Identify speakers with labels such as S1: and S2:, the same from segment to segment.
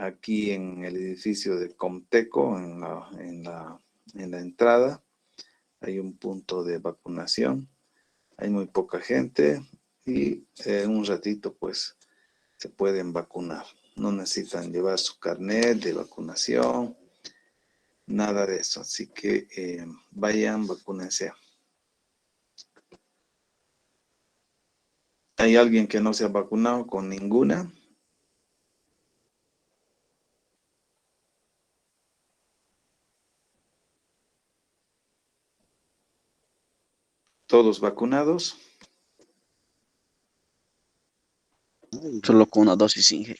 S1: aquí en el edificio de Comteco, en la entrada, hay un punto de vacunación. Hay muy poca gente y en un ratito pues se pueden vacunar. No necesitan llevar su carnet de vacunación, nada de eso. Así que vayan, vacúnense. ¿Hay alguien que no se ha vacunado con ninguna? ¿Todos vacunados?
S2: Solo con una dosis, Inge.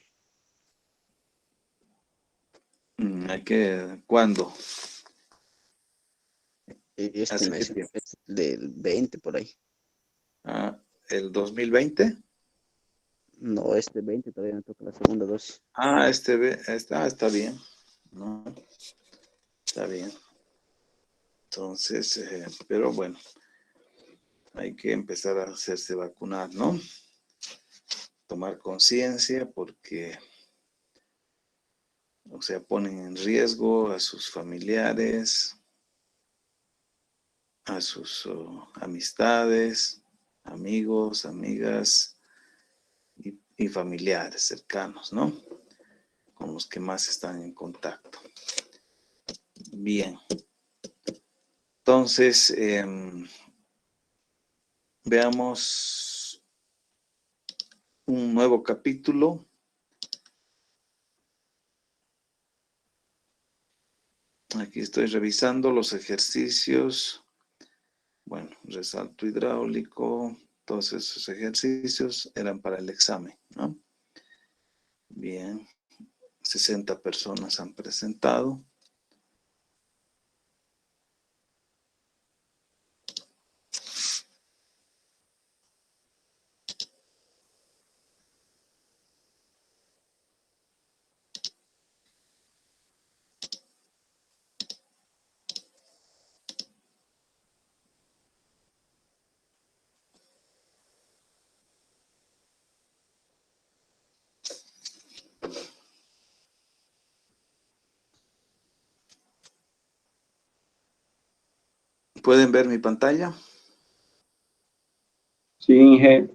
S1: ¿Cuándo?
S2: Este
S1: ¿Hace qué
S2: mes,
S1: tiempo?
S2: es del 20 por ahí.
S1: ¿El 2020?
S2: No, este 20 todavía me toca la segunda dosis.
S1: Está bien, ¿no? Está bien. Entonces, pero bueno, hay que empezar a hacerse vacunar, ¿no? Tomar conciencia porque, o sea, ponen en riesgo a sus familiares, a sus amistades, amigos, amigas y familiares cercanos, ¿no? Con los que más están en contacto. Bien. Entonces, veamos un nuevo capítulo. Aquí estoy revisando los ejercicios. Bueno, resalto hidráulico. Todos esos ejercicios eran para el examen, ¿no? Bien. 60 personas han presentado. ¿Pueden ver mi pantalla?
S3: Sí, Inge.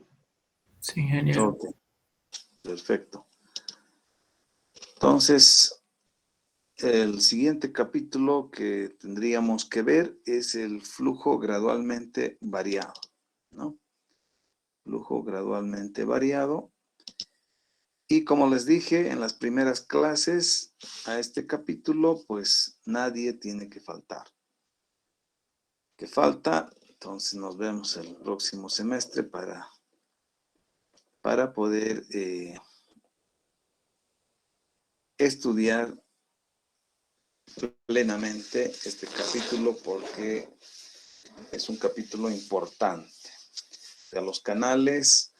S4: Sí, ingeniero.
S1: Ok, perfecto. Entonces, el siguiente capítulo que tendríamos que ver es el flujo gradualmente variado, ¿no? Flujo gradualmente variado. Y como les dije en las primeras clases, a este capítulo, pues nadie tiene que faltar. ¿Qué falta? Entonces nos vemos el próximo semestre para poder estudiar plenamente este capítulo porque es un capítulo importante. O sea, los canales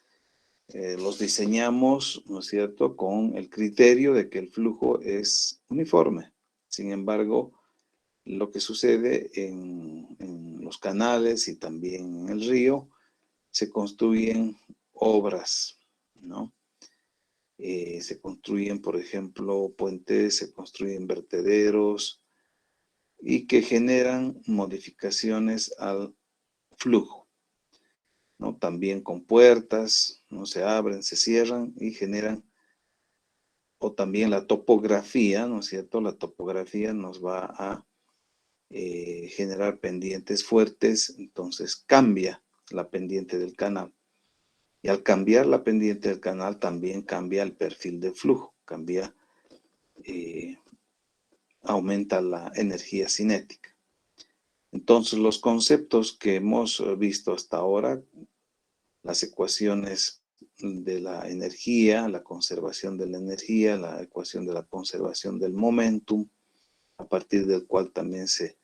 S1: los diseñamos, ¿no es cierto?, con el criterio de que el flujo es uniforme. Sin embargo, lo que sucede en los canales y también en el río, se construyen obras, ¿no? Se construyen, por ejemplo, puentes, se construyen vertederos y que generan modificaciones al flujo, ¿no? También con puertas, ¿no? Se abren, se cierran y generan, o también la topografía, ¿no es cierto? La topografía nos va a generar pendientes fuertes, entonces cambia la pendiente del canal. Y al cambiar la pendiente del canal también cambia el perfil de flujo, aumenta la energía cinética. Entonces los conceptos que hemos visto hasta ahora, las ecuaciones de la energía, la conservación de la energía, la ecuación de la conservación del momentum, a partir del cual también se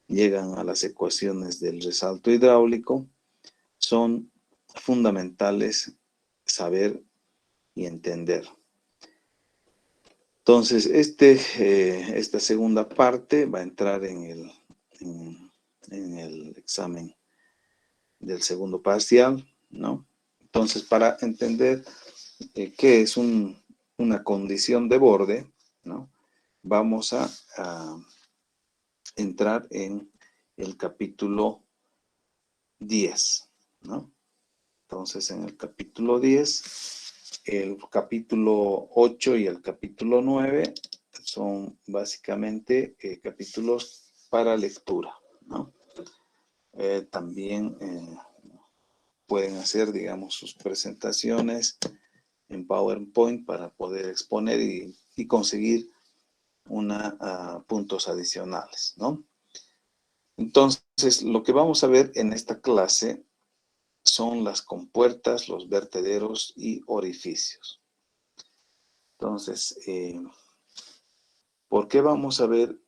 S1: llegan a las ecuaciones del resalto hidráulico, son fundamentales saber y entender. Entonces, esta segunda parte va a entrar en el examen del segundo parcial, ¿no? Entonces, para entender qué es una condición de borde, ¿no? Vamos a entrar en el capítulo 10, ¿no? Entonces, en el capítulo 10, el capítulo 8 y el capítulo 9 son básicamente capítulos para lectura, ¿no? También pueden hacer, digamos, sus presentaciones en PowerPoint para poder exponer y conseguir puntos adicionales, ¿no? Entonces, lo que vamos a ver en esta clase son las compuertas, los vertederos y orificios. Entonces, ¿por qué vamos a ver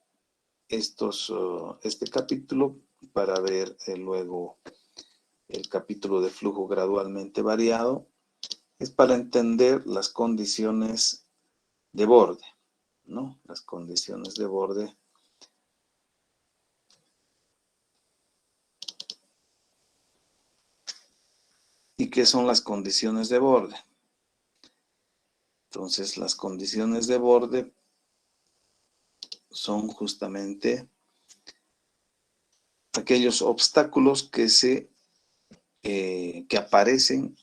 S1: este capítulo? Para ver luego el capítulo de flujo gradualmente variado. Es para entender las condiciones de borde, ¿no? Las condiciones de borde. ¿Y qué son las condiciones de borde? Entonces, las condiciones de borde son justamente aquellos obstáculos que aparecen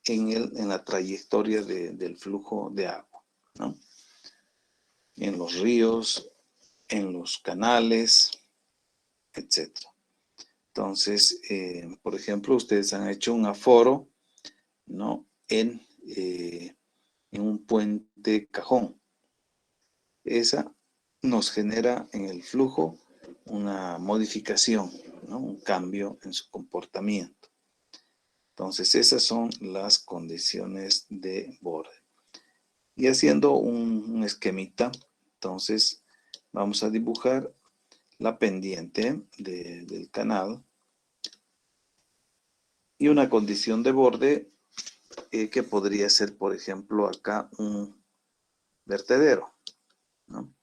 S1: en la trayectoria del flujo de agua, ¿no? En los ríos, en los canales, etc. Entonces, por ejemplo, ustedes han hecho un aforo, ¿no? En un puente cajón. Esa nos genera en el flujo una modificación, ¿no? Un cambio en su comportamiento. Entonces, esas son las condiciones de borde. Y haciendo un esquemita, entonces vamos a dibujar la pendiente del canal y una condición de borde que podría ser, por ejemplo, acá un vertedero, ¿no?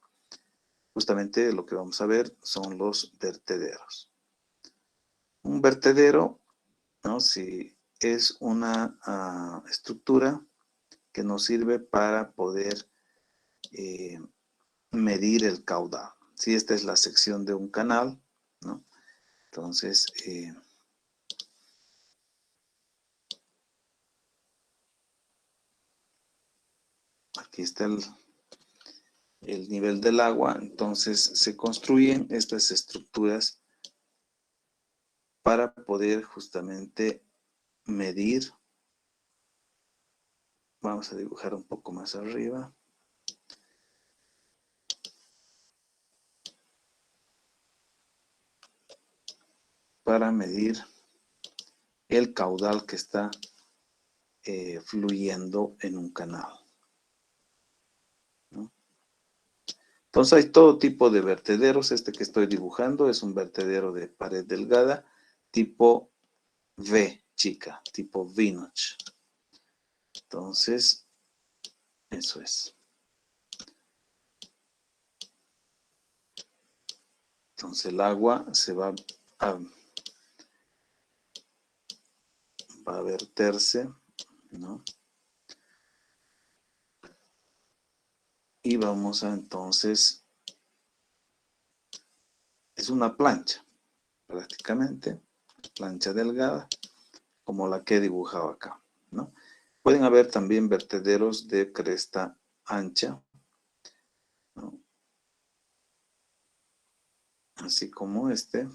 S1: Justamente lo que vamos a ver son los vertederos. Un vertedero, ¿no? Si es una estructura que nos sirve para poder medir el caudal. Si esta es la sección de un canal, ¿no? Entonces, aquí está el nivel del agua. Entonces, se construyen estas estructuras para poder justamente medir. Vamos a dibujar un poco más arriba. Para medir el caudal que está fluyendo en un canal, ¿no? Entonces hay todo tipo de vertederos. Este que estoy dibujando es un vertedero de pared delgada tipo V chica, tipo V-notch. Entonces, eso es. Entonces el agua se va a verterse, ¿no? Y vamos a entonces, es una plancha, prácticamente, plancha delgada, como la que he dibujado acá, ¿no? Pueden haber también vertederos de cresta ancha, ¿no? Así como este.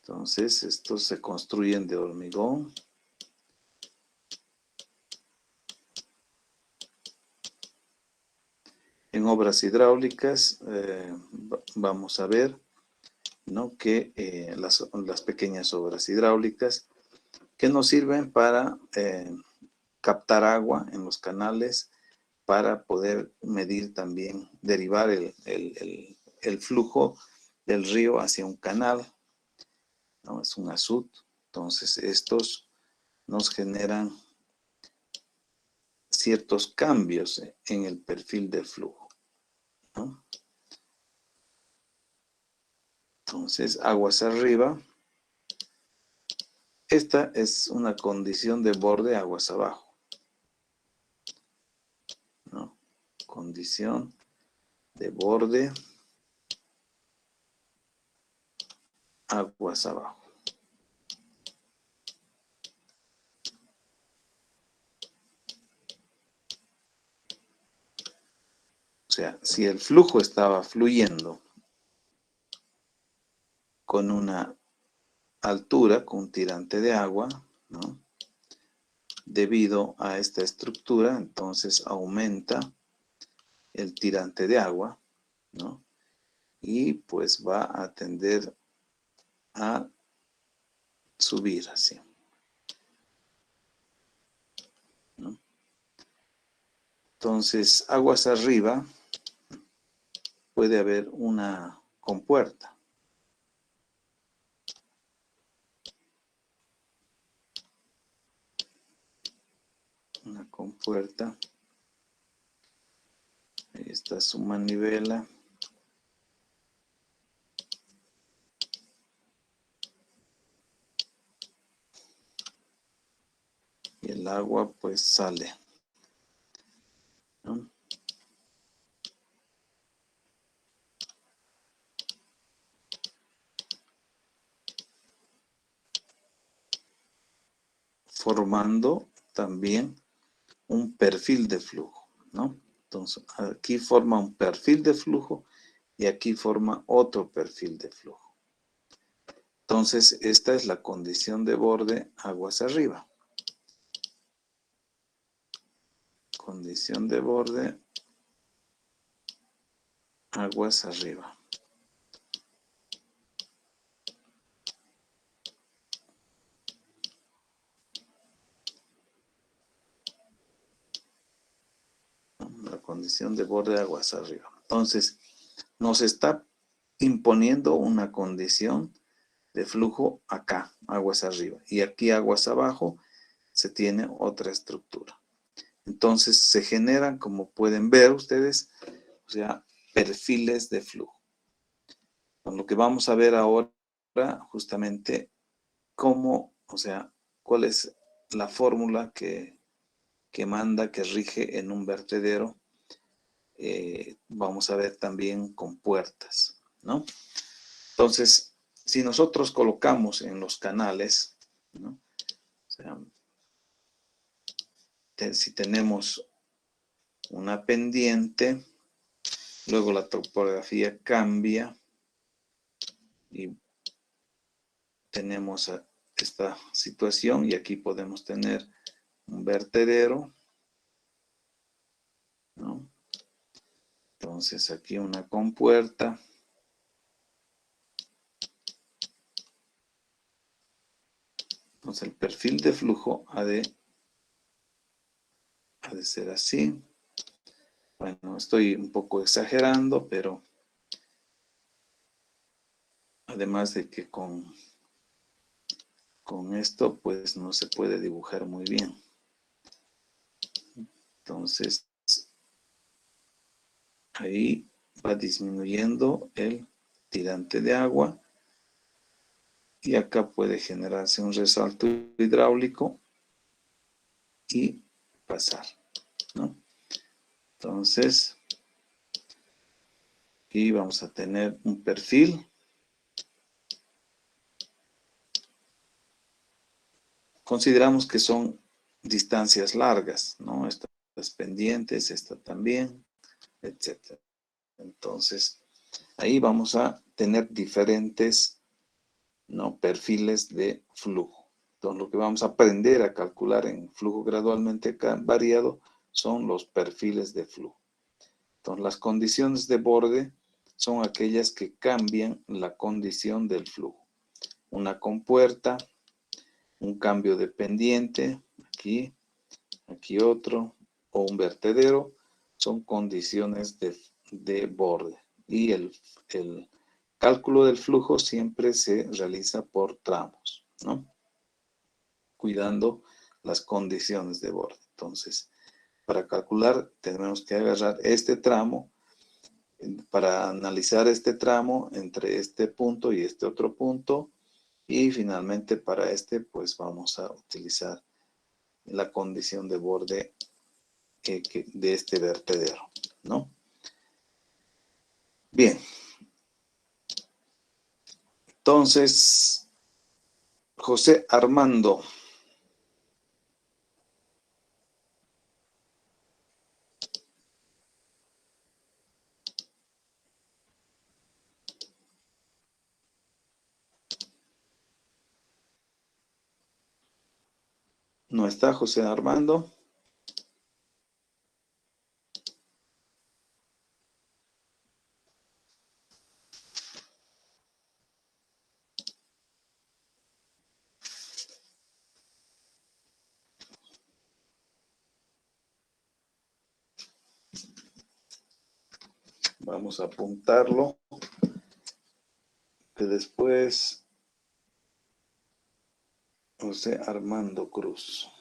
S1: Entonces, estos se construyen de hormigón. En obras hidráulicas vamos a ver, ¿no? Que las pequeñas obras hidráulicas que nos sirven para captar agua en los canales, para poder medir también, derivar el flujo del río hacia un canal, ¿no? Es un azud. Entonces, estos nos generan ciertos cambios en el perfil del flujo, ¿no? Entonces, aguas arriba. Esta es una condición de borde aguas abajo, ¿no? condición de borde aguas abajo. O sea, si el flujo estaba fluyendo con una altura, con un tirante de agua, ¿no? Debido a esta estructura, entonces aumenta el tirante de agua, ¿no? Y pues va a tender a subir así, ¿no? Entonces, aguas arriba puede haber una compuerta. Una compuerta. Ahí está su manivela. Y el agua pues sale, ¿no? Formando también un perfil de flujo, ¿no? Entonces, aquí forma un perfil de flujo y aquí forma otro perfil de flujo. Entonces, esta es la condición de borde aguas arriba. Condición de borde aguas arriba. La condición de borde aguas arriba. Entonces, nos está imponiendo una condición de flujo acá, aguas arriba. Y aquí aguas abajo se tiene otra estructura. Entonces se generan, como pueden ver ustedes, o sea, perfiles de flujo. Con lo que vamos a ver ahora, justamente, cómo, o sea, cuál es la fórmula que manda, que rige en un vertedero. Vamos a ver también con puertas, ¿no? Entonces, si nosotros colocamos en los canales, ¿no? O sea, si tenemos una pendiente, luego la topografía cambia y tenemos esta situación y aquí podemos tener un vertedero, ¿no? Entonces aquí una compuerta. Entonces el perfil de flujo ha de ser así. Bueno, estoy un poco exagerando, pero además de que con esto pues no se puede dibujar muy bien. Entonces ahí va disminuyendo el tirante de agua y acá puede generarse un resalto hidráulico y pasar, ¿no? Entonces aquí vamos a tener un perfil. Consideramos que son distancias largas, ¿no? Estas pendientes, esta también, etc. Entonces, ahí vamos a tener diferentes, ¿no?, perfiles de flujo. Entonces, lo que vamos a aprender a calcular en flujo gradualmente variado son los perfiles de flujo. Entonces, las condiciones de borde son aquellas que cambian la condición del flujo. Una compuerta, un cambio de pendiente, aquí otro, o un vertedero, son condiciones de borde. Y el cálculo del flujo siempre se realiza por tramos, ¿no? Cuidando las condiciones de borde. Entonces, para calcular tenemos que agarrar este tramo, para analizar este tramo entre este punto y este otro punto, y finalmente para este pues vamos a utilizar la condición de borde de este vertedero, ¿no? Bien. Entonces, José Armando. ¿No está José Armando? Vamos a apuntarlo, que después José Armando Cruz.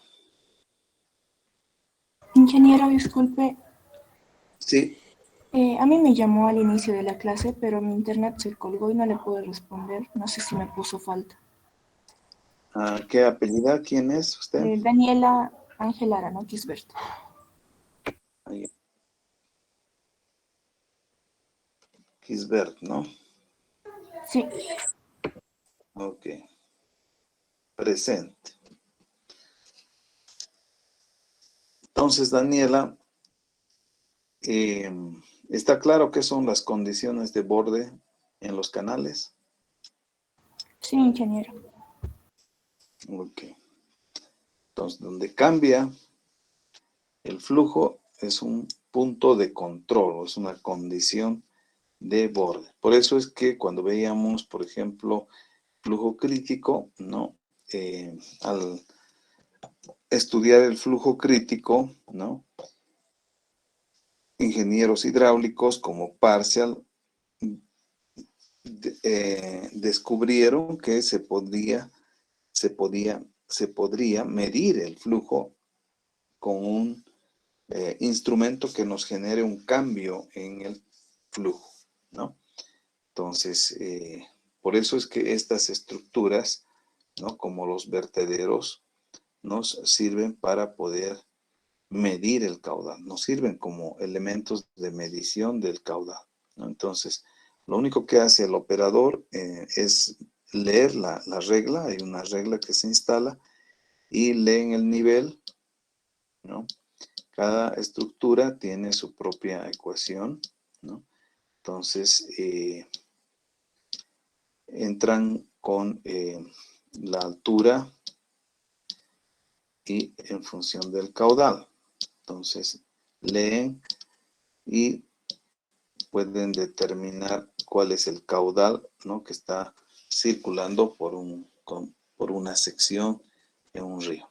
S3: Ingeniero, disculpe,
S1: Sí,
S3: a mí me llamó al inicio de la clase, pero mi internet se colgó y no le pude responder. No sé si me puso falta.
S1: ¿qué apellida? ¿Quién es usted?
S3: Daniela Ángela Arano Quisbert.
S1: Ahí. Kisbert, ¿no?
S3: Sí,
S1: Ok. Presente. Entonces, Daniela, ¿está claro qué son las condiciones de borde en los canales?
S3: sí, ingeniero.
S1: Ok. Entonces, donde cambia el flujo es un punto de control, es una condición de borde. Por eso es que cuando veíamos, por ejemplo, flujo crítico, ¿no? Al estudiar el flujo crítico, ¿no? Ingenieros hidráulicos como Parcial descubrieron que se podría medir el flujo con un instrumento que nos genere un cambio en el flujo, ¿no? Entonces, por eso es que estas estructuras, ¿no? Como los vertederos, nos sirven para poder medir el caudal, nos sirven como elementos de medición del caudal, ¿no? Entonces, lo único que hace el operador es leer la regla, hay una regla que se instala y leen el nivel, ¿no? Cada estructura tiene su propia ecuación, ¿no? Entonces, entran con la altura y en función del caudal. Entonces, leen y pueden determinar cuál es el caudal, ¿no? Que está circulando por una sección en un río.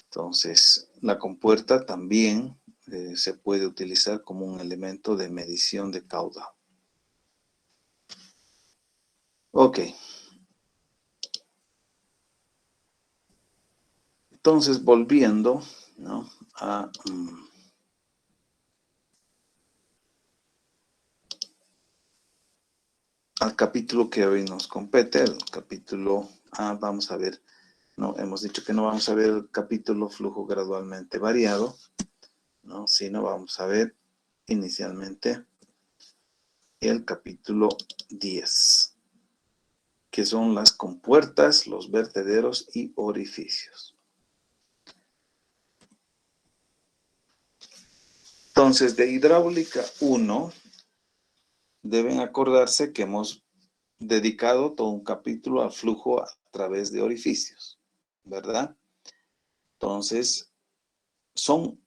S1: Entonces, la compuerta también se puede utilizar como un elemento de medición de caudal. Ok. Entonces, volviendo, ¿no? al capítulo que hoy nos compete, el capítulo A, vamos a ver, no, hemos dicho que no vamos a ver el capítulo flujo gradualmente variado, ¿no? Sino vamos a ver inicialmente el capítulo 10, que son las compuertas, los vertederos y orificios. Entonces, de hidráulica 1, deben acordarse que hemos dedicado todo un capítulo al flujo a través de orificios, ¿verdad? Entonces, son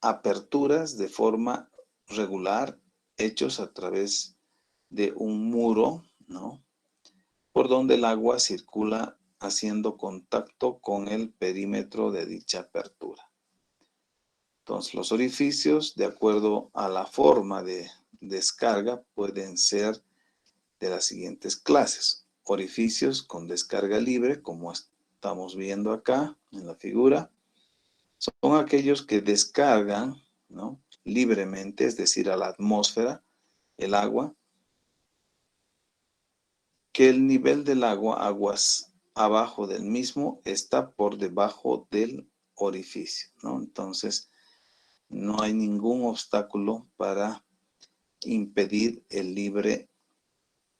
S1: aperturas de forma regular hechos a través de un muro, ¿no? Por donde el agua circula haciendo contacto con el perímetro de dicha apertura. Entonces, los orificios, de acuerdo a la forma de descarga, pueden ser de las siguientes clases. Orificios con descarga libre, como estamos viendo acá en la figura, son aquellos que descargan, ¿no? Libremente, es decir, a la atmósfera, el agua, que el nivel del agua, aguas abajo del mismo, está por debajo del orificio, ¿no? Entonces, no hay ningún obstáculo para impedir el libre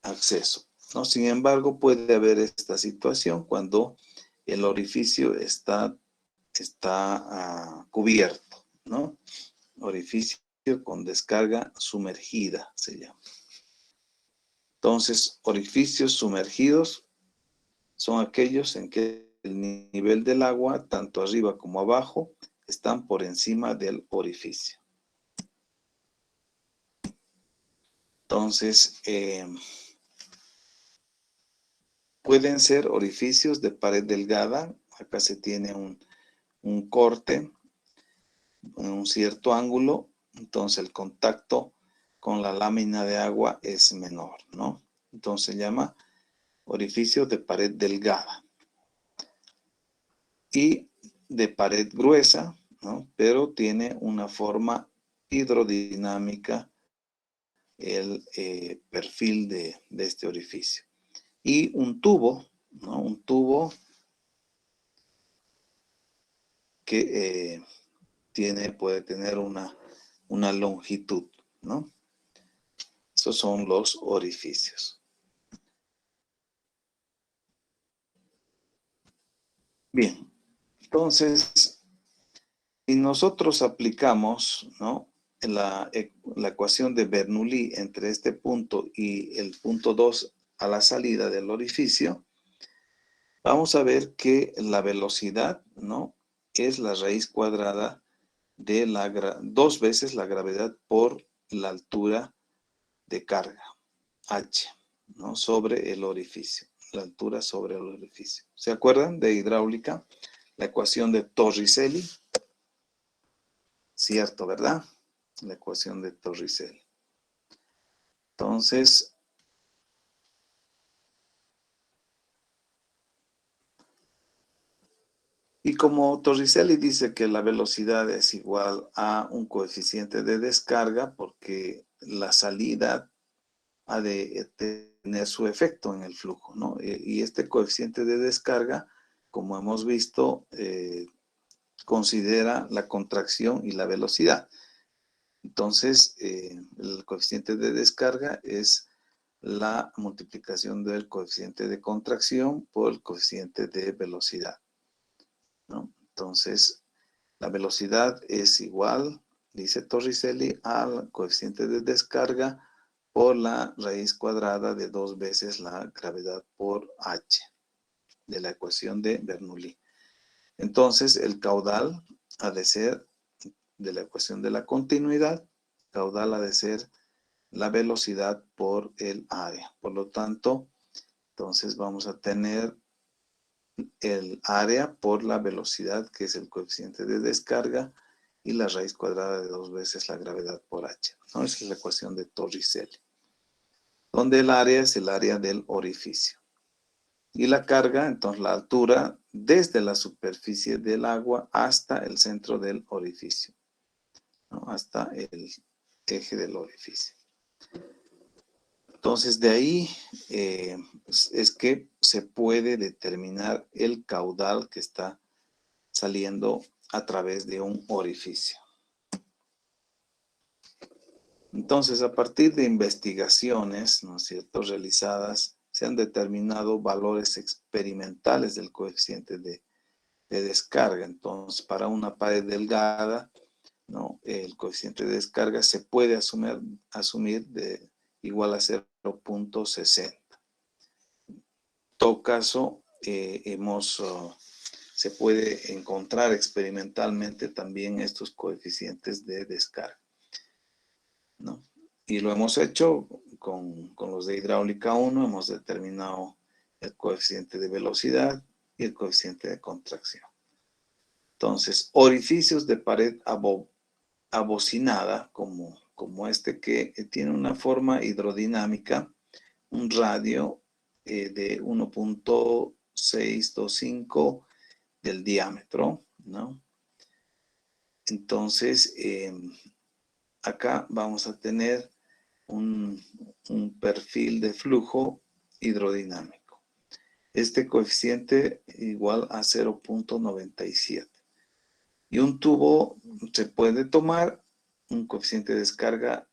S1: acceso, ¿no? Sin embargo, puede haber esta situación cuando el orificio está cubierto, ¿no? Orificio con descarga sumergida se llama. Entonces, orificios sumergidos son aquellos en que el nivel del agua, tanto arriba como abajo, están por encima del orificio. Entonces, pueden ser orificios de pared delgada. Acá se tiene un corte en un cierto ángulo, entonces el contacto con la lámina de agua es menor, ¿no? Entonces se llama orificio de pared delgada. Y de pared gruesa, ¿no? Pero tiene una forma hidrodinámica el perfil de este orificio. Y un tubo, ¿no? Un tubo que puede tener una longitud, ¿no? Esos son los orificios. Bien, entonces, si nosotros aplicamos, ¿no?, la ecuación de Bernoulli entre este punto y el punto 2 a la salida del orificio, vamos a ver que la velocidad, ¿no?, es la raíz cuadrada de dos veces la gravedad por la altura de carga, H, ¿no?, sobre el orificio, la altura sobre el orificio. ¿Se acuerdan de hidráulica? La ecuación de Torricelli. Cierto, ¿verdad? La ecuación de Torricelli. Entonces, y como Torricelli dice que la velocidad es igual a un coeficiente de descarga, porque la salida ha de tener su efecto en el flujo, ¿no? Y este coeficiente de descarga, como hemos visto, considera la contracción y la velocidad. Entonces, el coeficiente de descarga es la multiplicación del coeficiente de contracción por el coeficiente de velocidad, ¿no? Entonces, la velocidad es igual, dice Torricelli, al coeficiente de descarga por la raíz cuadrada de 2 veces la gravedad por H, de la ecuación de Bernoulli. Entonces, el caudal ha de ser, de la ecuación de la continuidad, caudal ha de ser la velocidad por el área. Por lo tanto, entonces vamos a tener el área por la velocidad, que es el coeficiente de descarga, y la raíz cuadrada de 2 veces la gravedad por H, ¿no? Esa es la ecuación de Torricelli, donde el área es el área del orificio. Y la carga, entonces la altura desde la superficie del agua hasta el centro del orificio, ¿no?, hasta el eje del orificio. Entonces, de ahí es que se puede determinar el caudal que está saliendo a través de un orificio. Entonces, a partir de investigaciones, ¿no es cierto?, realizadas, se han determinado valores experimentales del coeficiente de descarga. Entonces, para una pared delgada, ¿no?, el coeficiente de descarga se puede asumir de igual a 0.60. En todo caso, se puede encontrar experimentalmente también estos coeficientes de descarga, ¿no? Y lo hemos hecho con los de hidráulica 1, hemos determinado el coeficiente de velocidad y el coeficiente de contracción. Entonces, orificios de pared abocinada, como este que tiene una forma hidrodinámica, un radio de 1.625 del diámetro, ¿no? Entonces, acá vamos a tener un perfil de flujo hidrodinámico. Este coeficiente igual a 0.97. Y un tubo se puede tomar un coeficiente de descarga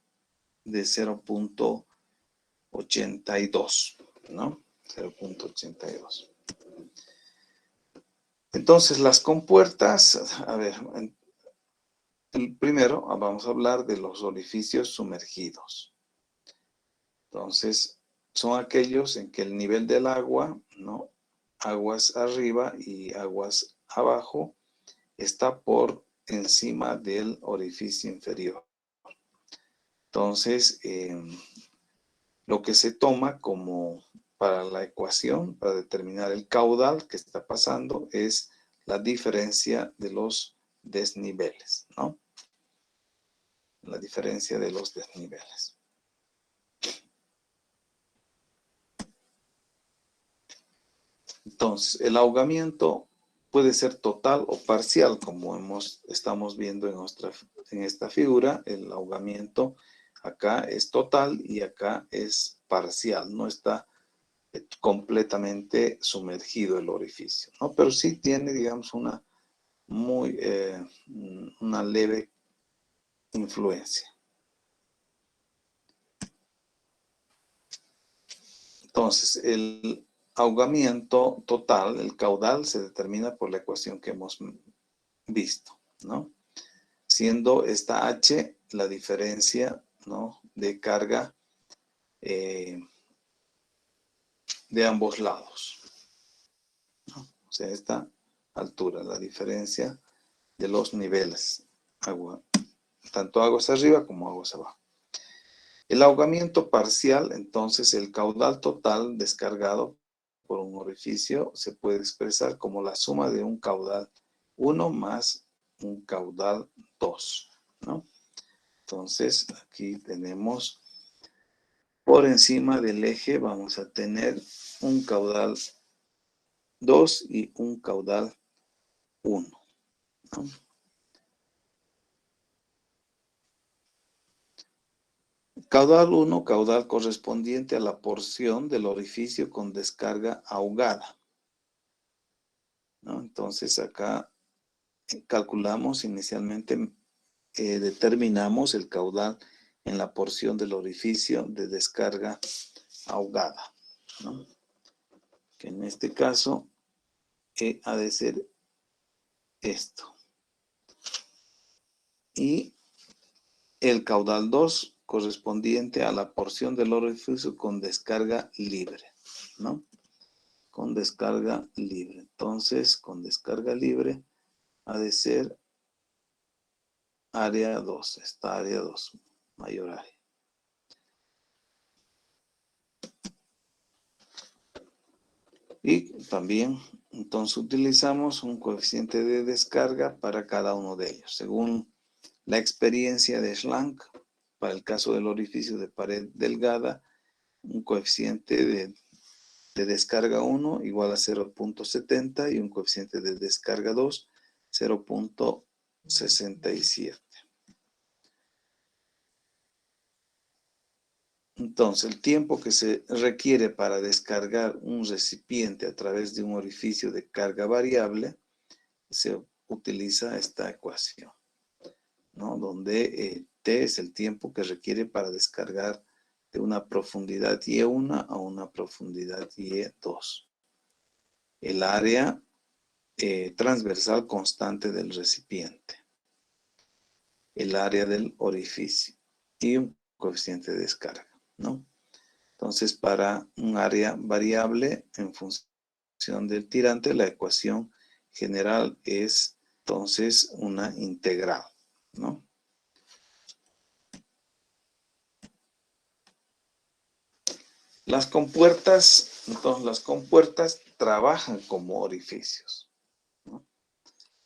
S1: de 0.82, ¿no? 0.82. Entonces, las compuertas, a ver, primero vamos a hablar de los orificios sumergidos. Entonces, son aquellos en que el nivel del agua, ¿no? Aguas arriba y aguas abajo, está por encima del orificio inferior. Entonces, lo que se toma como para la ecuación, para determinar el caudal que está pasando, es la diferencia de los desniveles, ¿no? La diferencia de los desniveles. Entonces, el ahogamiento puede ser total o parcial, como estamos viendo en esta figura. El ahogamiento acá es total y acá es parcial, no está completamente sumergido el orificio, ¿no? Pero sí tiene, digamos, una leve influencia. Entonces, el ahogamiento total, el caudal, se determina por la ecuación que hemos visto, ¿no? Siendo esta H la diferencia, ¿no?, de carga de ambos lados, ¿no? O sea, esta altura, la diferencia de los niveles, tanto aguas arriba como aguas abajo. El ahogamiento parcial, entonces, el caudal total descargado por un orificio se puede expresar como la suma de un caudal 1 más un caudal 2, ¿no? Entonces, aquí tenemos por encima del eje, vamos a tener un caudal 2 y un caudal 1, ¿no? Caudal 1, caudal correspondiente a la porción del orificio con descarga ahogada, ¿no? Entonces acá calculamos inicialmente, determinamos el caudal en la porción del orificio de descarga ahogada, ¿no? Que en este caso ha de ser esto. Y el caudal 2 correspondiente a la porción del orificio con descarga libre, ¿no? Con descarga libre. Entonces, con descarga libre ha de ser área 2, esta área 2, mayor área. Y también, entonces, utilizamos un coeficiente de descarga para cada uno de ellos. Según la experiencia de Schlanck, para el caso del orificio de pared delgada, un coeficiente de descarga 1 igual a 0.70 y un coeficiente de descarga 2, 0.67. Entonces, el tiempo que se requiere para descargar un recipiente a través de un orificio de carga variable, se utiliza esta ecuación, ¿no? Donde T es el tiempo que requiere para descargar de una profundidad Y1 a una profundidad Y2. El área transversal constante del recipiente. El área del orificio y un coeficiente de descarga, ¿no? Entonces, para un área variable en función del tirante, la ecuación general es entonces una integral, ¿no? Las compuertas, entonces las compuertas trabajan como orificios, ¿no?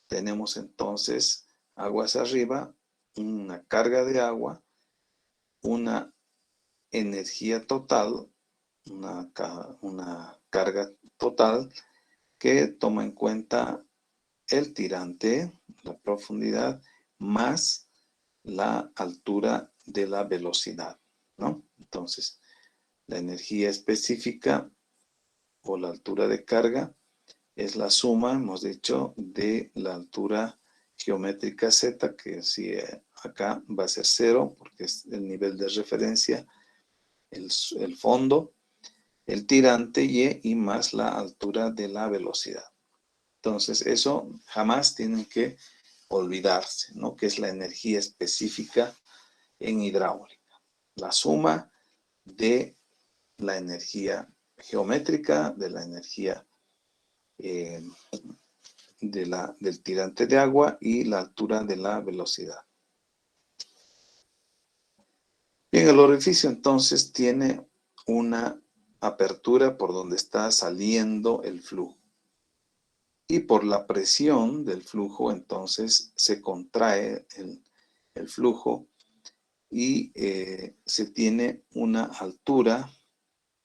S1: Tenemos entonces aguas arriba, una carga de agua, una energía total, una carga total que toma en cuenta el tirante, la profundidad, más la altura de la velocidad, ¿no? Entonces, la energía específica o la altura de carga es la suma, hemos dicho, de la altura geométrica Z, que si acá va a ser 0, porque es el nivel de referencia, el fondo, el tirante y más la altura de la velocidad. Entonces, eso jamás tienen que olvidarse, ¿no? Que es la energía específica en hidráulica. La suma de la energía geométrica, de la energía del tirante de agua y la altura de la velocidad. Bien, el orificio entonces tiene una apertura por donde está saliendo el flujo. Y por la presión del flujo, entonces se contrae el flujo y se tiene una altura,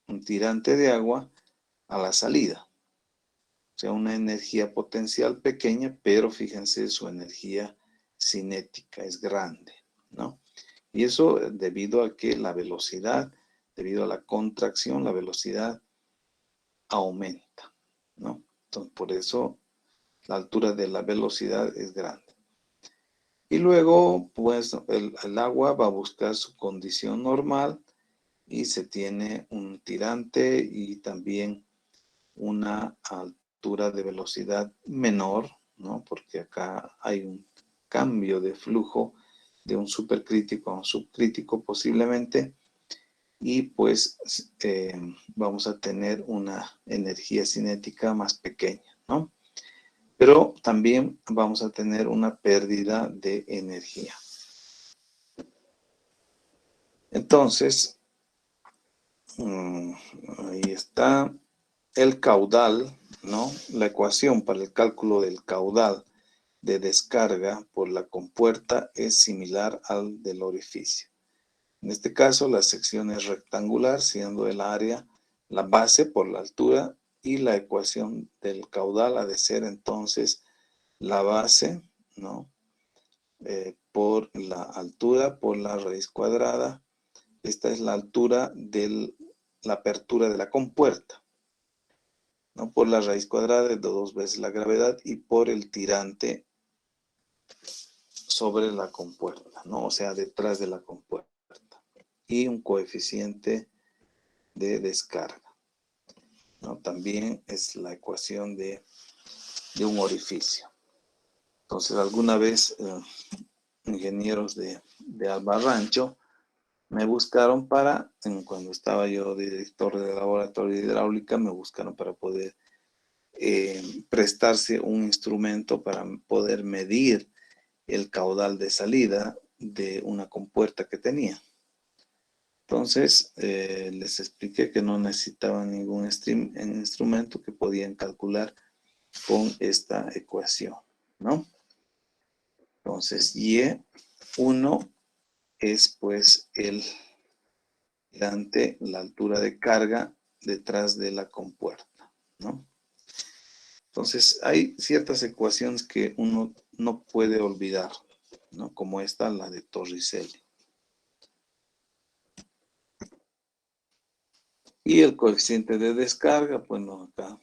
S1: un tirante de agua a la salida. O sea, una energía potencial pequeña, pero fíjense, su energía cinética es grande, ¿no? Y eso debido a que la velocidad, debido a la contracción, la velocidad aumenta, ¿no? Entonces, por eso la altura de la velocidad es grande. Y luego, pues, el agua va a buscar su condición normal y se tiene un tirante y también una altura de velocidad menor, ¿no? Porque acá hay un cambio de flujo de un supercrítico a un subcrítico posiblemente, y pues vamos a tener una energía cinética más pequeña, ¿no? Pero también vamos a tener una pérdida de energía. Entonces, ahí está el caudal, ¿no? La ecuación para el cálculo del caudal de descarga por la compuerta es similar al del orificio. En este caso, la sección es rectangular, siendo el área la base por la altura, y la ecuación del caudal ha de ser entonces la base, ¿no? Por la altura, por la raíz cuadrada. Esta es la altura de la apertura de la compuerta, ¿no? Por la raíz cuadrada de 2 veces la gravedad y por el tirante sobre la compuerta, ¿no? O sea, detrás de la compuerta. Y un coeficiente de descarga, ¿no? También es la ecuación de un orificio. Entonces, alguna vez ingenieros de Albarrancho me buscaron cuando estaba yo director del laboratorio de hidráulica, me buscaron para poder prestarse un instrumento para poder medir el caudal de salida de una compuerta que tenía. Entonces, les expliqué que no necesitaban ningún instrumento, que podían calcular con esta ecuación, ¿no? Entonces, Y1 es pues el tirante, la altura de carga detrás de la compuerta, ¿no? Entonces, hay ciertas ecuaciones que uno no puede olvidar, ¿no? Como esta, la de Torricelli. Y el coeficiente de descarga, bueno, acá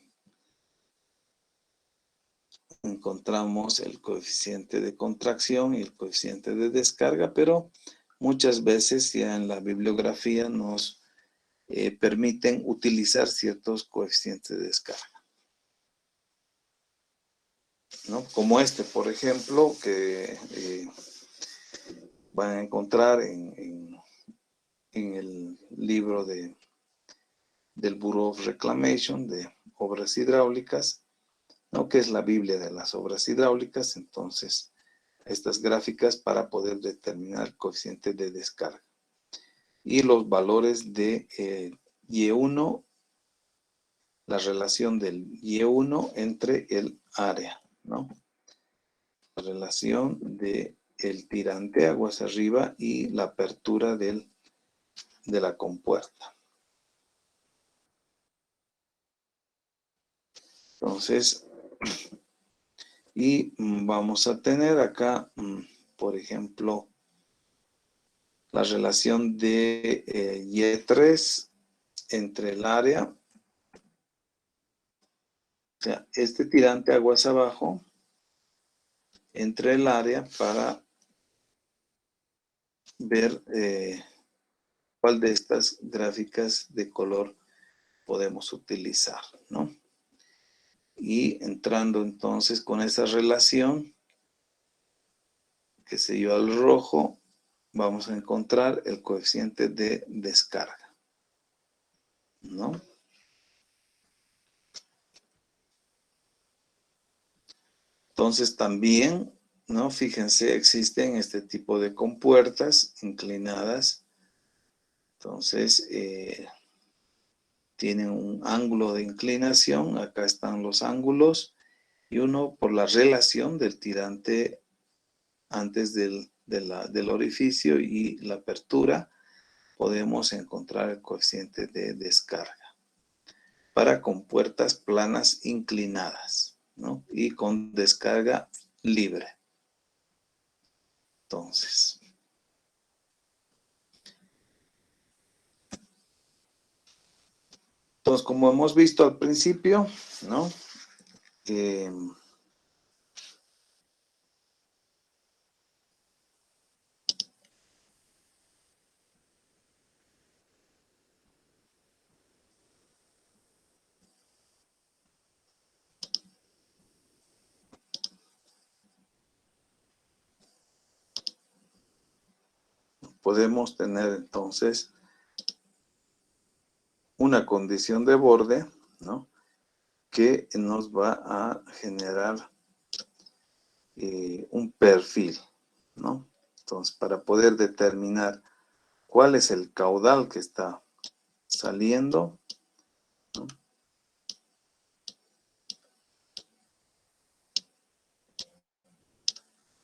S1: encontramos el coeficiente de contracción y el coeficiente de descarga, pero muchas veces ya en la bibliografía nos permiten utilizar ciertos coeficientes de descarga, ¿no? Como este, por ejemplo, que van a encontrar en el libro del Bureau of Reclamation de obras hidráulicas, ¿no? Que es la Biblia de las obras hidráulicas. Entonces, estas gráficas para poder determinar el coeficiente de descarga y los valores de Y1, la relación del Y1 entre el área, ¿no? La relación de el tirante aguas arriba y la apertura de la compuerta. Entonces, y vamos a tener acá, por ejemplo, la relación de Y3 entre el área, o sea, este tirante aguas abajo, entre el área para ver cuál de estas gráficas de color podemos utilizar, ¿no? Y entrando entonces con esa relación, que se lleva al rojo, vamos a encontrar el coeficiente de descarga, ¿no? Entonces también, ¿no? Fíjense, existen este tipo de compuertas inclinadas. Entonces, tienen un ángulo de inclinación. Acá están los ángulos. Y uno, por la relación del tirante antes del orificio y la apertura, podemos encontrar el coeficiente de descarga para compuertas planas inclinadas, ¿no? Y con descarga libre. Entonces, como hemos visto al principio, ¿no? Podemos tener entonces una condición de borde, ¿no? Que nos va a generar un perfil, ¿no? Entonces, para poder determinar cuál es el caudal que está saliendo, ¿no?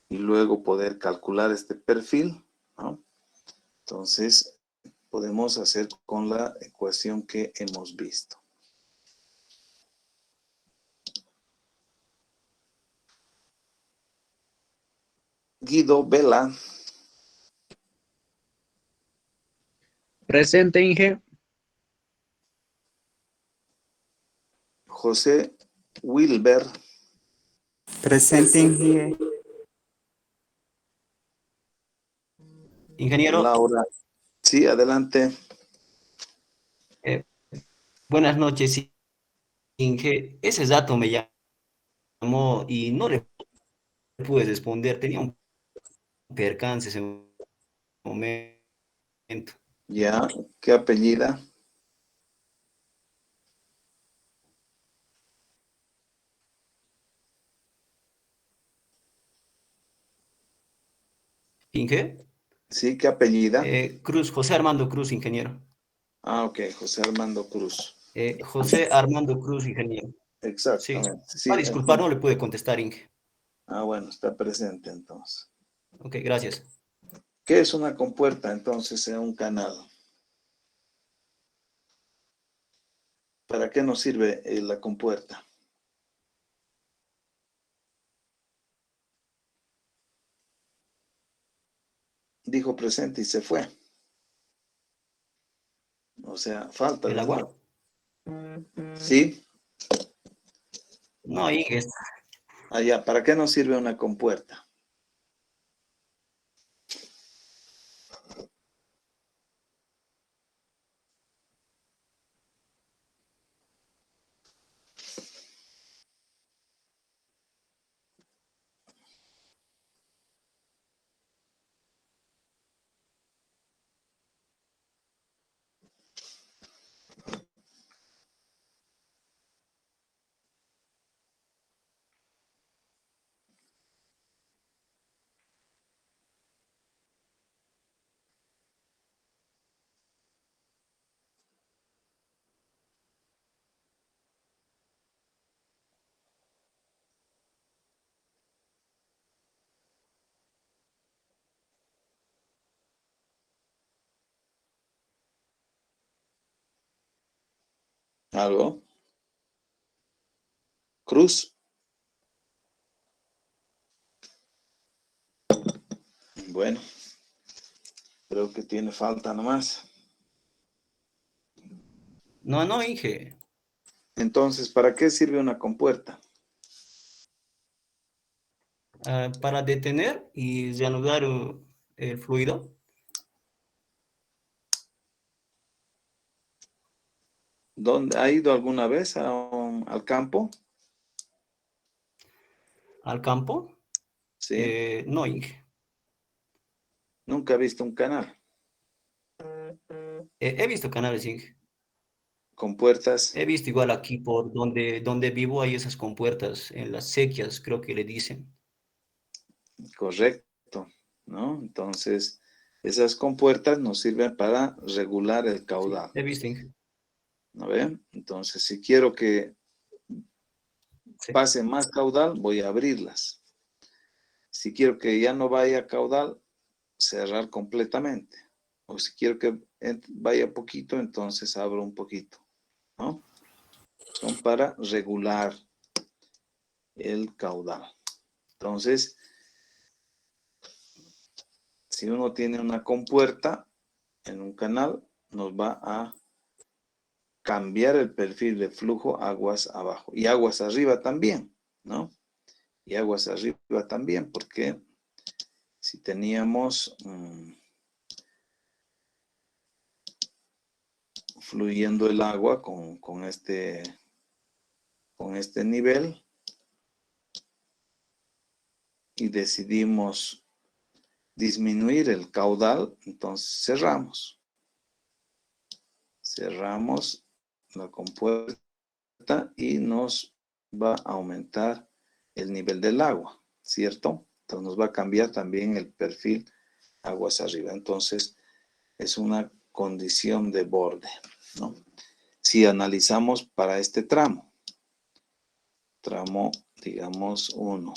S1: Y luego poder calcular este perfil, ¿no? Entonces, podemos hacer con la ecuación que hemos visto. Guido Vela.
S2: Presente, Inge.
S1: José Wilber.
S5: Presente, Inge.
S6: Ingeniero,
S1: Laura. Sí, adelante.
S6: buenas noches, Inge. Ese dato me llamó y no le pude responder. Tenía un percance ese momento.
S1: Ya, ¿qué apellida?
S6: Inge,
S1: Sí, ¿qué apellida?
S6: Cruz, José Armando Cruz, ingeniero.
S1: Ah, ok, José Armando Cruz.
S6: José Armando Cruz, ingeniero. Sí.
S1: Exactamente. Sí,
S6: Va a disculpar, no le pude contestar, Inge.
S1: ah, bueno, está presente entonces.
S6: Ok, gracias.
S1: ¿Qué es una compuerta entonces en un canal? ¿Para qué nos sirve la compuerta? Dijo presente y se fue. O sea, falta,
S6: ¿El agua?
S1: ¿verdad? Sí.
S6: No, Inge,
S1: Allá, ¿para qué nos sirve una compuerta? ¿Algo? Cruz. Bueno, creo que tiene falta nomás.
S6: no, Inge.
S1: Entonces, ¿para qué sirve una compuerta?
S6: para detener y reanudar el fluido.
S1: ¿Dónde ha ido alguna vez al campo?
S6: ¿Al campo?
S1: Sí.
S6: No, Inge.
S1: Nunca ha visto un canal
S6: He visto canales, Inge.
S1: con puertas.
S6: He visto igual aquí por donde vivo hay esas compuertas, en las sequías, creo que le dicen.
S1: Correcto, ¿no? Entonces, esas compuertas nos sirven para regular el
S6: Sí,
S1: caudal,
S6: he visto, Inge.
S1: ¿no ven? Entonces, si quiero que
S6: Sí,
S1: pase más caudal, voy a abrirlas. Si quiero que ya no vaya caudal, cerrar completamente. O si quiero que vaya poquito, entonces abro un poquito, ¿no? Son para regular el caudal. Entonces, si uno tiene una compuerta en un canal, nos va a cambiar el perfil de flujo aguas abajo y aguas arriba también, ¿no? Y aguas arriba también, porque si teníamos fluyendo el agua con este nivel y decidimos disminuir el caudal, entonces cerramos la compuerta y nos va a aumentar el nivel del agua, ¿cierto? Entonces nos va a cambiar también el perfil aguas arriba. Entonces es una condición de borde, ¿no? Si analizamos para este tramo, digamos 1.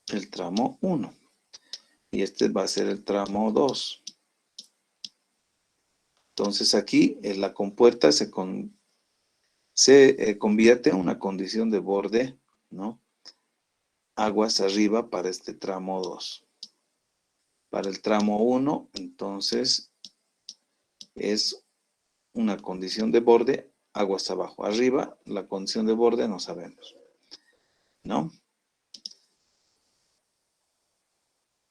S1: El tramo 1. Y este va a ser el tramo 2. Entonces aquí la compuerta se convierte en una condición de borde, ¿no? Aguas arriba para este tramo 2. Para el tramo 1, entonces es una condición de borde, aguas abajo. Arriba, la condición de borde no sabemos, ¿no?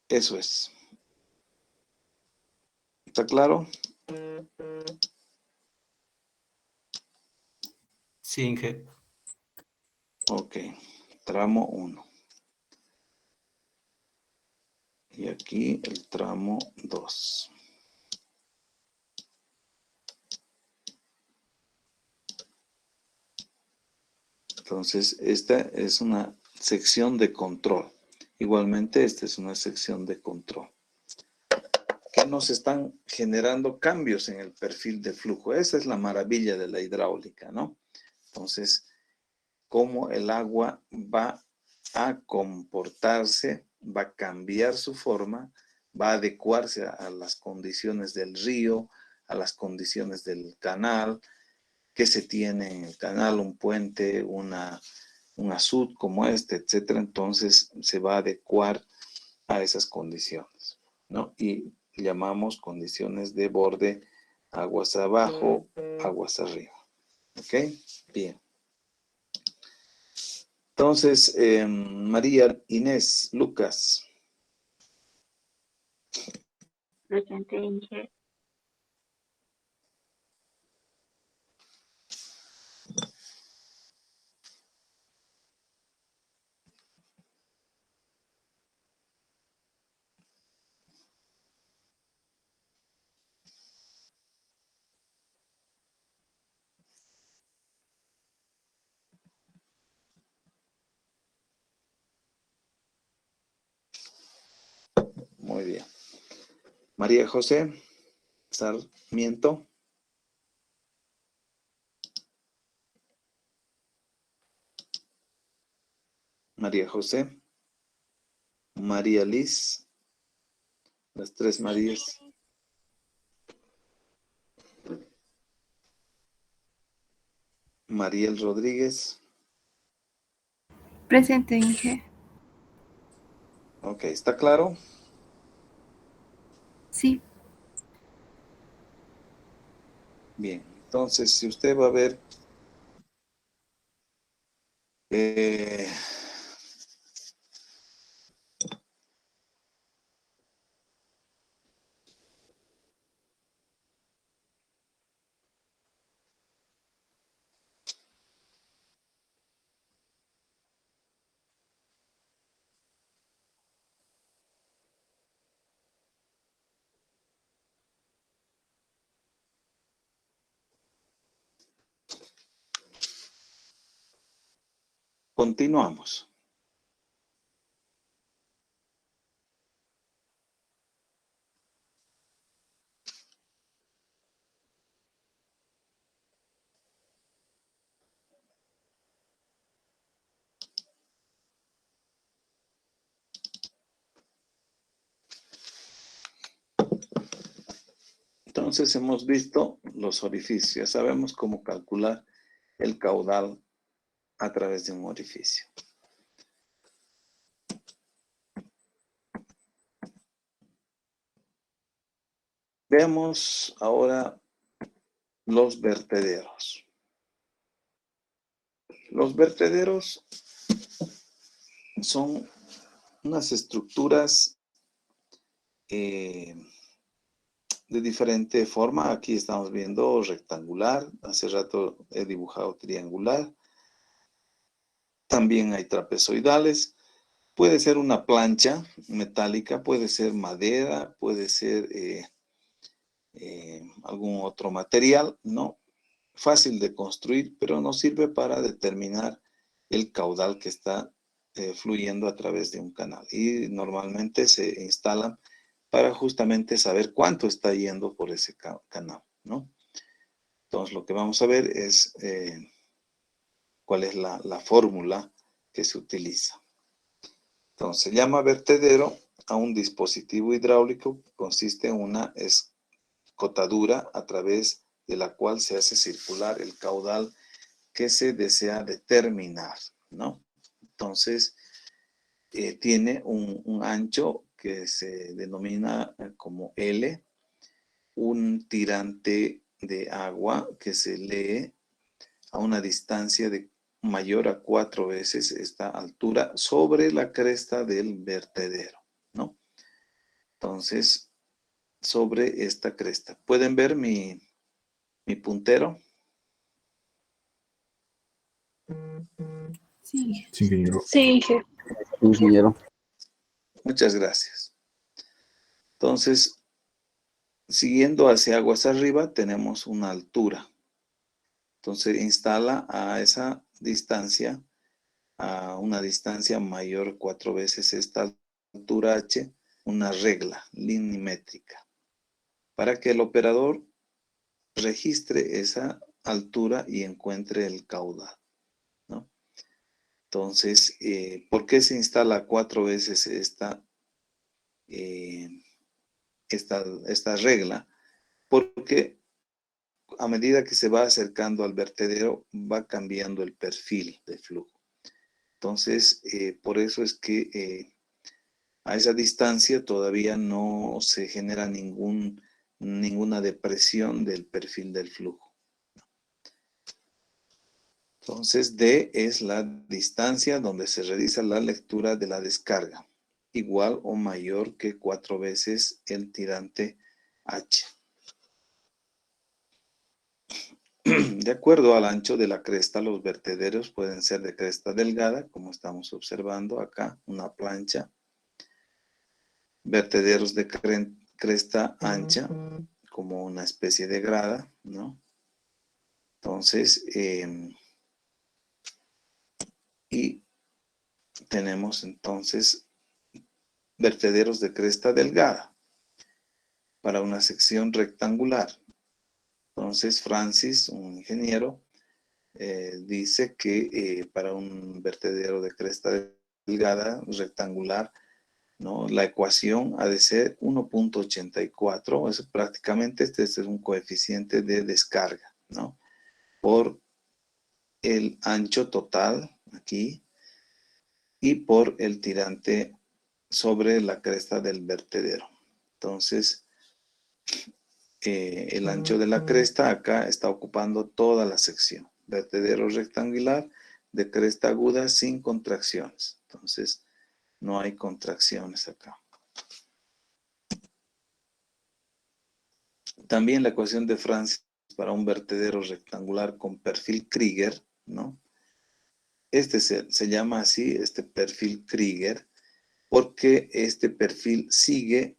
S1: Eso es. ¿Está claro?
S6: sí, Inge.
S1: Ok. Tramo 1. Y aquí el tramo 2. Entonces, esta es una sección de control. Igualmente, esta es una sección de control. Que nos están generando cambios en el perfil de flujo. Esa es la maravilla de la hidráulica, ¿no? Entonces, cómo el agua va a comportarse, va a cambiar su forma, va a adecuarse a las condiciones del río, a las condiciones del canal, que se tiene en el canal, un puente, un azud como este, etcétera. Entonces se va a adecuar a esas condiciones, ¿no? Y llamamos condiciones de borde, aguas abajo, aguas arriba. ¿Ok? Bien. Entonces, María, Inés, Lucas.
S7: Presente, Inge.
S1: Muy bien. María José Sarmiento. María José. María Liz. Las tres Marías. Mariel Rodríguez.
S3: Presente, Inge.
S1: Ok, ¿está claro?
S3: Sí.
S1: Bien. Entonces, si usted va a ver continuamos. Entonces hemos visto los orificios. Ya sabemos cómo calcular el caudal a través de un orificio. Veamos ahora los vertederos. Los vertederos son unas estructuras de diferente forma. Aquí estamos viendo rectangular. Hace rato he dibujado triangular. También hay trapezoidales. Puede ser una plancha metálica, puede ser madera, puede ser algún otro material, ¿no? Fácil de construir, pero nos sirve para determinar el caudal que está fluyendo a través de un canal. Y normalmente se instalan para justamente saber cuánto está yendo por ese canal, ¿no? Entonces lo que vamos a ver es cuál es la fórmula que se utiliza. Entonces se llama vertedero a un dispositivo hidráulico que consiste en una escotadura a través de la cual se hace circular el caudal que se desea determinar, ¿no? Entonces, tiene un ancho que se denomina como L, un tirante de agua que se lee a una distancia de mayor a 4 veces esta altura sobre la cresta del vertedero, ¿no? Entonces, sobre esta cresta. ¿Pueden ver mi puntero?
S3: Sí.
S4: Sí, ingeniero.
S7: Sí, Inge.
S2: Ingeniero.
S1: Muchas gracias. Entonces, siguiendo hacia aguas arriba, tenemos una altura. Entonces, instala a esa distancia, a una distancia mayor 4 veces esta altura h, una regla linimétrica, para que el operador registre esa altura y encuentre el caudal, ¿no? Entonces, ¿por qué se instala 4 veces esta regla? Porque a medida que se va acercando al vertedero, va cambiando el perfil de flujo. Entonces, por eso es que a esa distancia todavía no se genera ninguna depresión del perfil del flujo. Entonces, D es la distancia donde se realiza la lectura de la descarga, igual o mayor que 4 veces el tirante H. De acuerdo al ancho de la cresta, los vertederos pueden ser de cresta delgada, como estamos observando acá, una plancha. Vertederos de cresta ancha, como una especie de grada, ¿no? Entonces, y tenemos entonces vertederos de cresta delgada para una sección rectangular. Entonces, Francis, un ingeniero, dice que para un vertedero de cresta delgada rectangular, ¿no? La ecuación ha de ser 1.84, es prácticamente este es un coeficiente de descarga, ¿no? Por el ancho total aquí y por el tirante sobre la cresta del vertedero. Entonces, el ancho de la cresta acá está ocupando toda la sección. Vertedero rectangular de cresta aguda sin contracciones. Entonces, no hay contracciones acá. También la ecuación de Francis para un vertedero rectangular con perfil Krieger, ¿no? Este se llama así, este perfil Krieger, porque este perfil sigue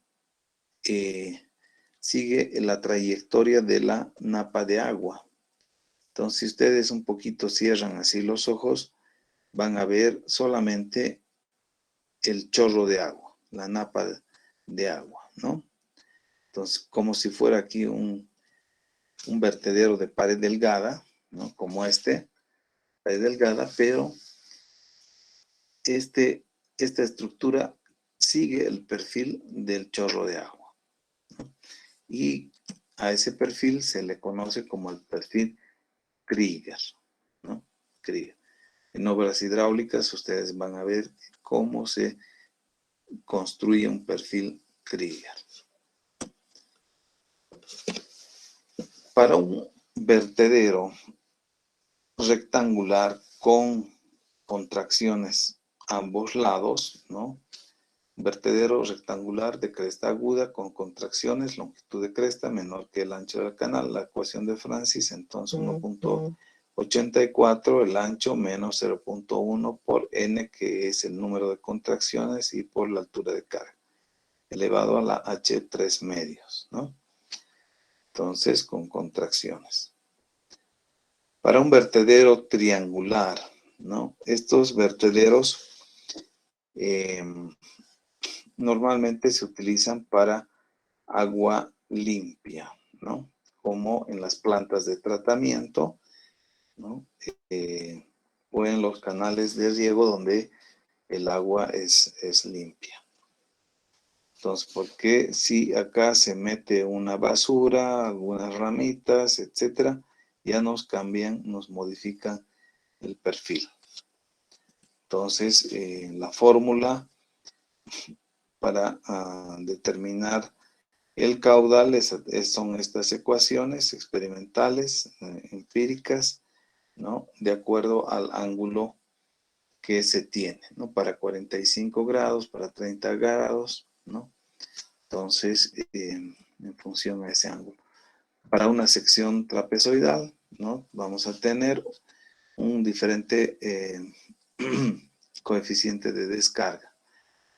S1: la trayectoria de la napa de agua. Entonces, si ustedes un poquito cierran así los ojos, van a ver solamente el chorro de agua, la napa de agua, ¿no? Entonces, como si fuera aquí un vertedero de pared delgada, ¿no? Como pared delgada, pero esta estructura sigue el perfil del chorro de agua, ¿no? Y a ese perfil se le conoce como el perfil Krieger, ¿no? Krieger. En obras hidráulicas ustedes van a ver cómo se construye un perfil Krieger. Para un vertedero rectangular con contracciones a ambos lados, ¿no? Vertedero rectangular de cresta aguda con contracciones, longitud de cresta menor que el ancho del canal, la ecuación de Francis, entonces 1.84, el ancho menos 0.1 por n, que es el número de contracciones, y por la altura de carga, elevado a la h3 medios, ¿no? Entonces, con contracciones. Para un vertedero triangular, ¿no? Estos vertederos normalmente se utilizan para agua limpia, ¿no? Como en las plantas de tratamiento, ¿no? O en los canales de riego donde el agua es limpia. Entonces, porque si acá se mete una basura, algunas ramitas, etcétera, ya nos cambian, nos modifican el perfil. Entonces, la fórmula para determinar el caudal son estas ecuaciones experimentales, empíricas, ¿no? De acuerdo al ángulo que se tiene, ¿no? Para 45 grados, para 30 grados, ¿no? Entonces, en función a ese ángulo. Para una sección trapezoidal, ¿no? Vamos a tener un diferente coeficiente de descarga.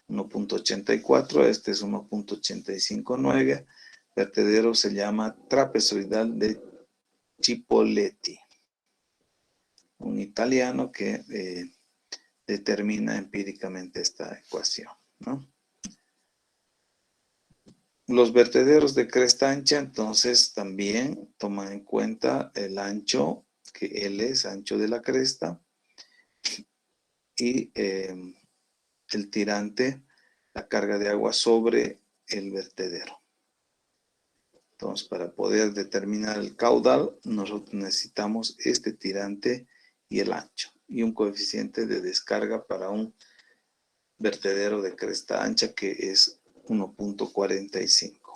S1: 1.84, este es 1.859. Vertedero se llama trapezoidal de Chipoletti, un italiano que determina empíricamente esta ecuación, ¿no? Los vertederos de cresta ancha, entonces, también toman en cuenta el ancho, que L es ancho de la cresta, y el tirante, la carga de agua sobre el vertedero. Entonces, para poder determinar el caudal, nosotros necesitamos este tirante y el ancho, y un coeficiente de descarga para un vertedero de cresta ancha que es 1.45.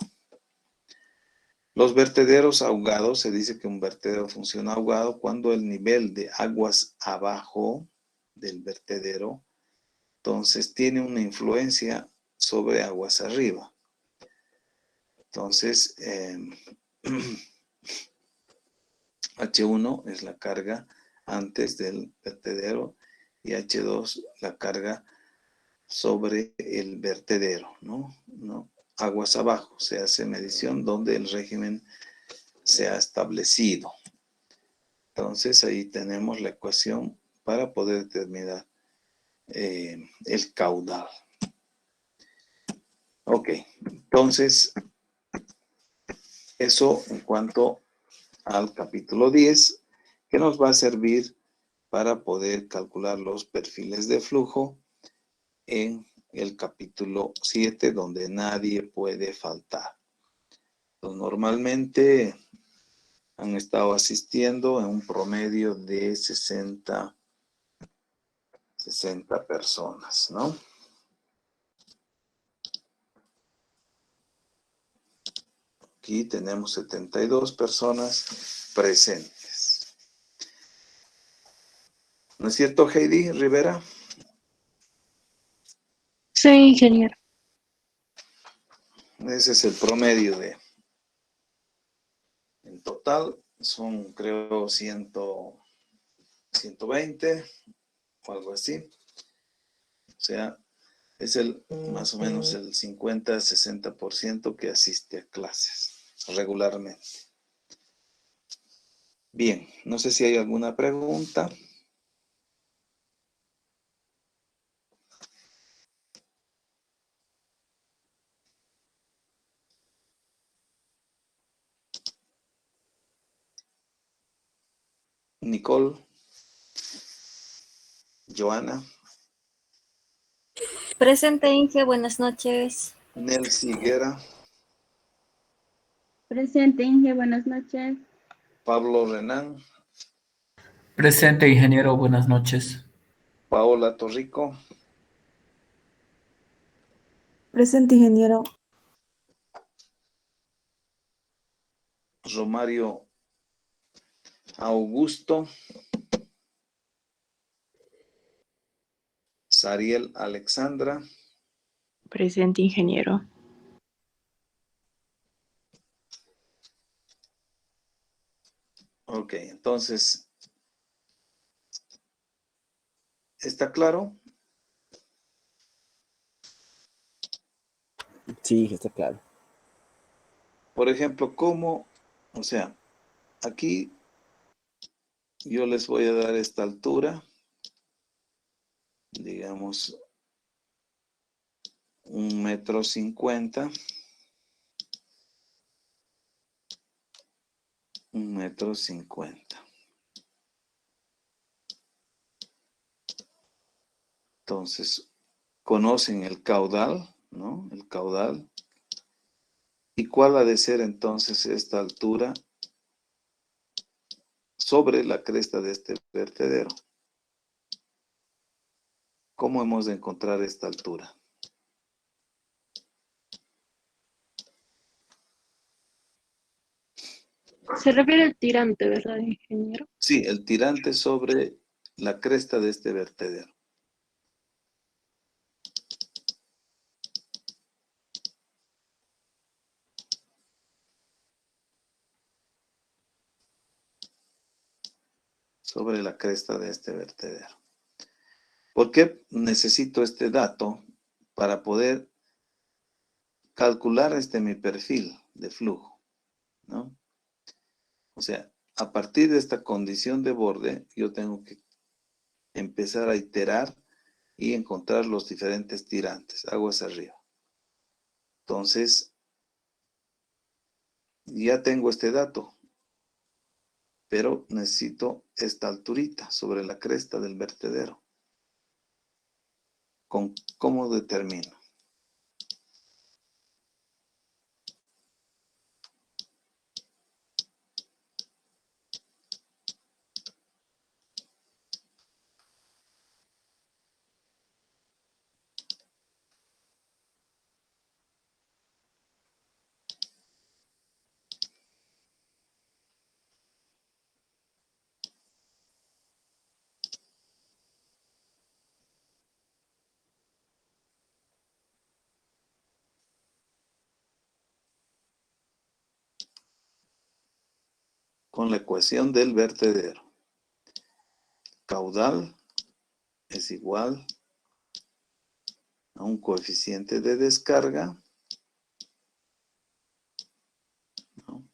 S1: Los vertederos ahogados, se dice que un vertedero funciona ahogado cuando el nivel de aguas abajo del vertedero, entonces, tiene una influencia sobre aguas arriba. Entonces, H1 es la carga antes del vertedero y H2 la carga sobre el vertedero, ¿no? Aguas abajo, se hace medición donde el régimen se ha establecido. Entonces, ahí tenemos la ecuación para poder determinar el caudal. Ok, entonces, eso en cuanto al capítulo 10, que nos va a servir para poder calcular los perfiles de flujo en el capítulo 7, donde nadie puede faltar. Entonces, normalmente han estado asistiendo en un promedio de 60 personas, ¿no? Aquí tenemos 72 personas presentes. ¿No es cierto, Heidi Rivera?
S7: Sí, ingeniero.
S1: Ese es el promedio de... En total son, creo, 120 o algo así. O sea, es más o menos el 50-60% que asiste a clases regularmente. Bien, no sé si hay alguna pregunta. Nicole, Joana,
S8: Presente, Inge, buenas noches.
S1: Nelcy Higuera,
S9: Presente, Inge, buenas noches.
S1: Pablo Renán,
S4: Presente, ingeniero. Buenas noches.
S1: Paola Torrico,
S3: Presente, ingeniero.
S1: Romario Augusto, Sariel Alexandra,
S7: Presente, ingeniero.
S1: ok, entonces, ¿está claro?
S2: Sí, está claro.
S1: Por ejemplo, ¿cómo? O sea, aquí yo les voy a dar esta altura, digamos, 1,50 m, 1,50 m. Entonces, conocen el caudal, ¿no? El caudal. ¿Y cuál ha de ser entonces esta altura sobre la cresta de este vertedero? ¿Cómo hemos de encontrar esta altura?
S7: Se refiere al tirante, ¿verdad, ingeniero?
S1: Sí, el tirante sobre la cresta de este vertedero. Sobre la cresta de este vertedero. ¿Por qué necesito este dato? Para poder calcular mi perfil de flujo, ¿no? O sea, a partir de esta condición de borde, yo tengo que empezar a iterar y encontrar los diferentes tirantes, aguas arriba. Entonces, ya tengo este dato, pero necesito esta alturita sobre la cresta del vertedero. ¿Cómo determino? Con la ecuación del vertedero. Caudal es igual a un coeficiente de descarga, ¿no?,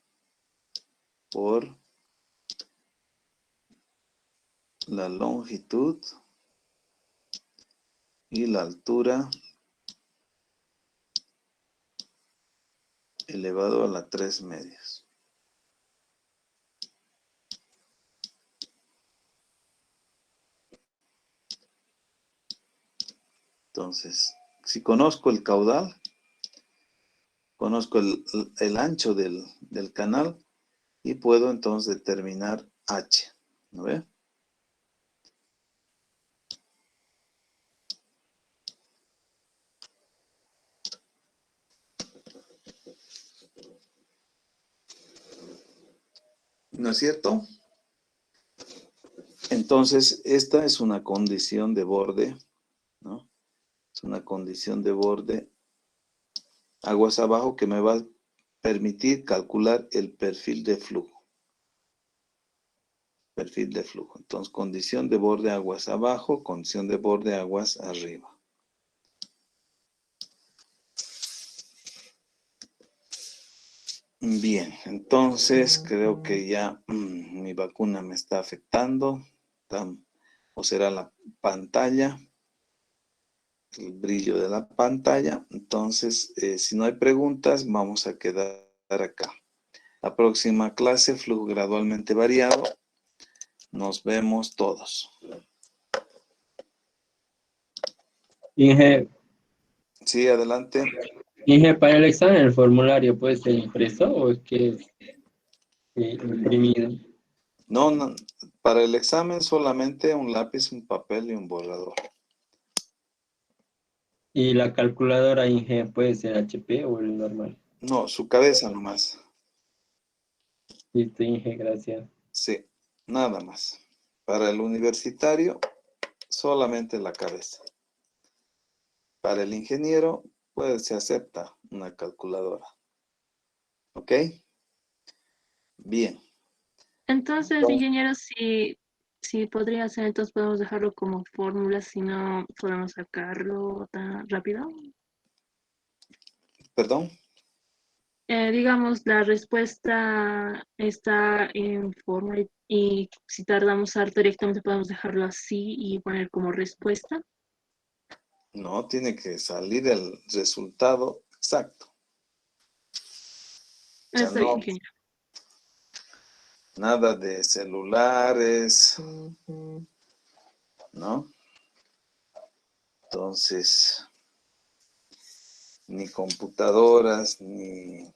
S1: por la longitud y la altura elevado a la 3 medios. Entonces, si conozco el caudal, conozco el ancho del canal y puedo entonces determinar H, ¿no ve? ¿No es cierto? Entonces, esta es una condición de borde, ¿no? Es una condición de borde aguas abajo que me va a permitir calcular el perfil de flujo. Perfil de flujo. Entonces, condición de borde aguas abajo, condición de borde aguas arriba. Bien, entonces creo que ya mi vacuna me está afectando. O será la pantalla, el brillo de la pantalla. Entonces, si no hay preguntas, vamos a quedar acá. La próxima clase, flujo gradualmente variado. Nos vemos todos.
S10: Inge,
S1: Sí, adelante.
S10: Inge, para el examen el formulario puede ser impreso o es que es imprimido.
S1: No, no, para el examen solamente un lápiz, un papel y un borrador.
S10: Y la calculadora Inge puede ser HP o el normal.
S1: No, su cabeza nomás.
S10: Listo, Inge, gracias.
S1: Sí, nada más. Para el universitario, solamente la cabeza. Para el ingeniero, pues se acepta una calculadora. ¿Ok? Bien.
S7: Entonces, ingeniero, si podría ser, entonces podemos dejarlo como fórmula, si no podemos sacarlo tan rápido.
S1: ¿Perdón?
S7: Digamos, la respuesta está en forma y si tardamos harto directamente podemos dejarlo así y poner como respuesta.
S1: No, tiene que salir el resultado exacto. O sea,
S7: Está bien,
S1: no,
S7: ingeniero.
S1: nada de celulares, ¿no? Entonces, ni computadoras, ni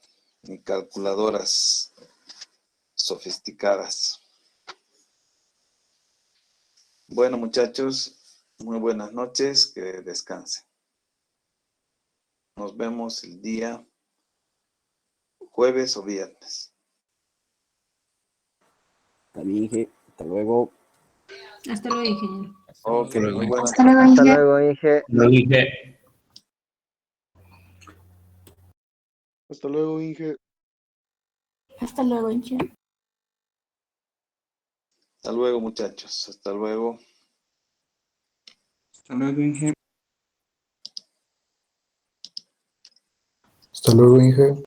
S1: calculadoras sofisticadas. Bueno, muchachos, muy buenas noches, que descansen. Nos vemos el día jueves o viernes.
S2: También Inge, hasta luego.
S8: Hasta luego, ingeniero.
S1: Ok, muy buenas.
S8: Hasta luego,
S2: Hasta
S8: Inge.
S2: luego, Inge.
S4: Lo dije.
S11: Hasta luego, Inge.
S3: Hasta luego, Inge.
S1: Hasta luego, muchachos. Hasta luego.
S5: Hasta luego, Inge.
S11: Hasta luego, Inge.